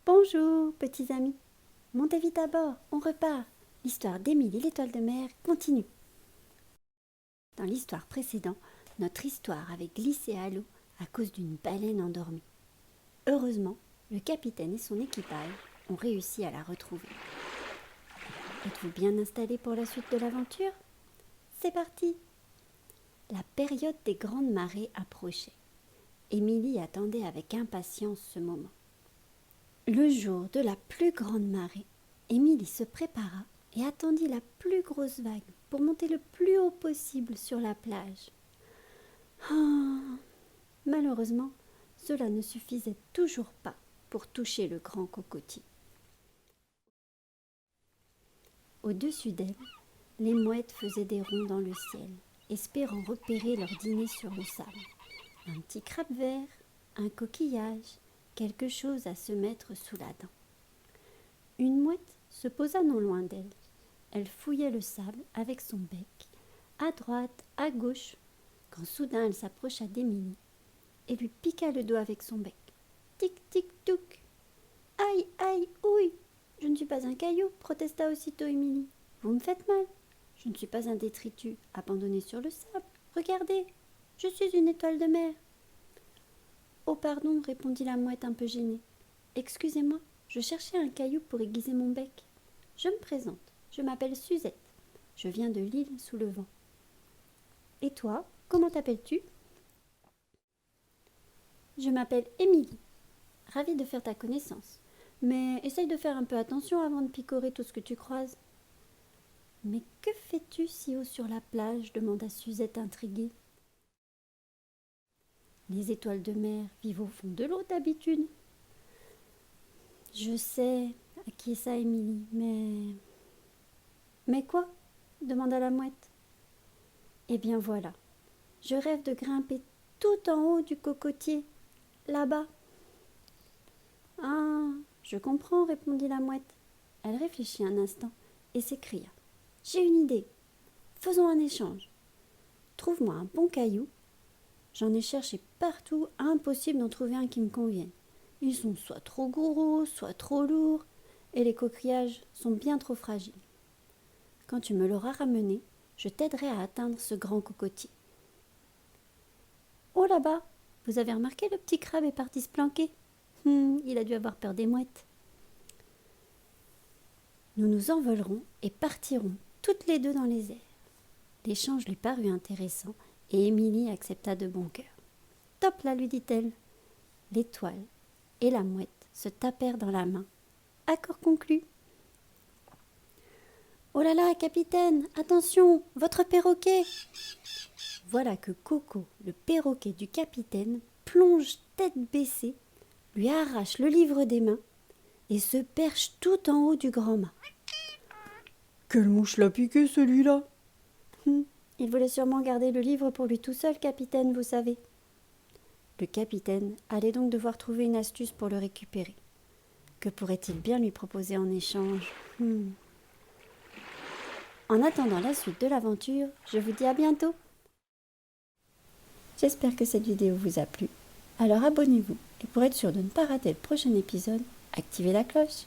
Bonjour, petits amis. Montez vite à bord, on repart. L'histoire d'Émile et l'étoile de mer continue. Dans l'histoire précédente, notre histoire avait glissé à l'eau à cause d'une baleine endormie. Heureusement, le capitaine et son équipage ont réussi à la retrouver. Êtes-vous bien installés pour la suite de l'aventure? C'est parti! La période des grandes marées approchait. Émilie attendait avec impatience ce moment. Le jour de la plus grande marée, Émilie se prépara et attendit la plus grosse vague pour monter le plus haut possible sur la plage. Malheureusement, cela ne suffisait toujours pas pour toucher le grand cocotier. Au-dessus d'elle, les mouettes faisaient des ronds dans le ciel, espérant repérer leur dîner sur le sable. Un petit crabe vert, un coquillage, quelque chose à se mettre sous la dent. Une mouette se posa non loin d'elle. Elle fouillait le sable avec son bec, à droite, à gauche, quand soudain elle s'approcha d'Émilie et lui piqua le dos avec son bec. Tic, tic, touc. Aïe, aïe, ouille. Je ne suis pas un caillou, protesta aussitôt Émilie. Vous me faites mal. Je ne suis pas un détritus abandonné sur le sable. Regardez, je suis une étoile de mer. Oh pardon, répondit la mouette un peu gênée. Excusez-moi, je cherchais un caillou pour aiguiser mon bec. Je me présente, je m'appelle Suzette. Je viens de l'île sous le vent. Et toi, comment t'appelles-tu? Je m'appelle Émilie. Ravie de faire ta connaissance. Mais essaye de faire un peu attention avant de picorer tout ce que tu croises. Mais que fais-tu si haut sur la plage? Demanda Suzette intriguée. Les étoiles de mer vivent au fond de l'eau d'habitude. Je sais, acquiesça Émilie, mais... Mais quoi? Demanda la mouette. Eh bien voilà, je rêve de grimper tout en haut du cocotier, là-bas. Ah, je comprends, répondit la mouette. Elle réfléchit un instant et s'écria. J'ai une idée. Faisons un échange. Trouve-moi un bon caillou. J'en ai cherché partout, impossible d'en trouver un qui me convienne. Ils sont soit trop gros, soit trop lourds, et les coquillages sont bien trop fragiles. Quand tu me l'auras ramené, je t'aiderai à atteindre ce grand cocotier. Oh là-bas, vous avez remarqué le petit crabe est parti se planquer? Il a dû avoir peur des mouettes. Nous nous envolerons et partirons toutes les deux dans les airs. L'échange lui parut intéressant et Émilie accepta de bon cœur. Top là, lui dit-elle. L'étoile et la mouette se tapèrent dans la main. Accord conclu. Oh là là, capitaine, attention, votre perroquet! Voilà que Coco, le perroquet du capitaine, plonge tête baissée, lui arrache le livre des mains et se perche tout en haut du grand mât. Quelle mouche l'a piqué celui-là? Il voulait sûrement garder le livre pour lui tout seul, capitaine, vous savez. Le capitaine allait donc devoir trouver une astuce pour le récupérer. Que pourrait-il bien lui proposer en échange? En attendant la suite de l'aventure, je vous dis à bientôt. J'espère que cette vidéo vous a plu. Alors abonnez-vous et pour être sûr de ne pas rater le prochain épisode, activez la cloche.